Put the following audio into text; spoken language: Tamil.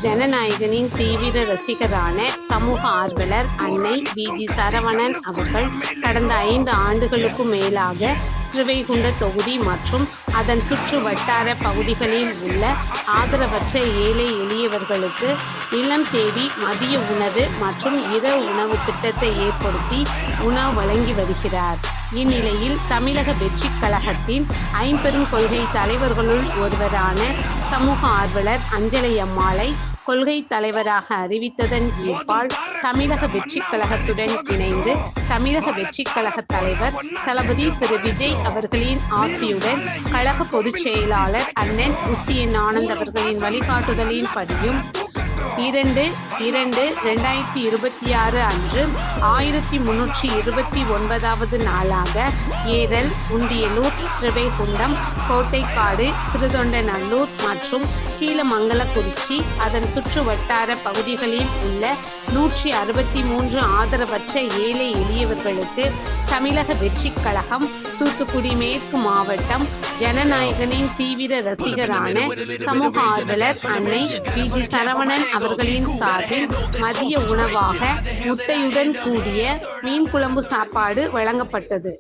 ஜனநாயகனின் தீவிர ரசிகரான சமூக ஆர்வலர் அன்னை வி.ஜி. சரவணன் அவர்கள் கடந்த 5 ஆண்டுகளுக்கும் மேலாக ஸ்ரீவைகுண்ட தொகுதி மற்றும் அதன் சுற்று வட்டார பகுதிகளில் உள்ள ஆதரவற்ற ஏழை எளியவர்களுக்கு இல்லம் தேடி மதிய உணவு மற்றும் இரவு உணவு திட்டத்தை ஏற்படுத்தி உணவு வழங்கி வருகிறார். இந்நிலையில் தமிழக வெற்றிக் கழகத்தின் ஐம்பெரும் கொள்கை தலைவர்களுள் ஒருவரான சமூக ஆர்வலர் அஞ்சலை அம்மாளை கொள்கை தலைவராக அறிவித்ததன் ஏற்பால் தமிழக வெற்றிக் கழகத்துடன் இணைந்து தமிழக வெற்றிக் கழக தலைவர் தளபதி திரு விஜய் அவர்களின் ஆசியுடன் கழக பொதுச் செயலாளர் அண்ணன் உசியன் ஆனந்த் அவர்களின் வழிகாட்டுதலின் படியும் 2/2/2026 அன்று 1329வது நாளாக ஏரல், உண்டியலூர், ஸ்ரீவைகுண்டம், கோட்டைக்காடு, திருத்தொண்டநல்லூர் மற்றும் கீழமங்கலக்குறிச்சி அதன் சுற்று வட்டார பகுதிகளில் உள்ள 163 ஆதரவற்ற ஏழை எளியவர்களுக்கு தமிழக வெற்றிக் கழகம் தூத்துக்குடி மேற்கு மாவட்டம் ஜனநாயகனின் தீவிர ரசிகரான சமூக ஆர்வலர் அன்னை வி.ஜி. சரவணன் அவர்களின் சார்பில் மதிய உணவாக முட்டையுடன் கூடிய மீன் குழம்பு சாப்பாடு வழங்கப்பட்டது.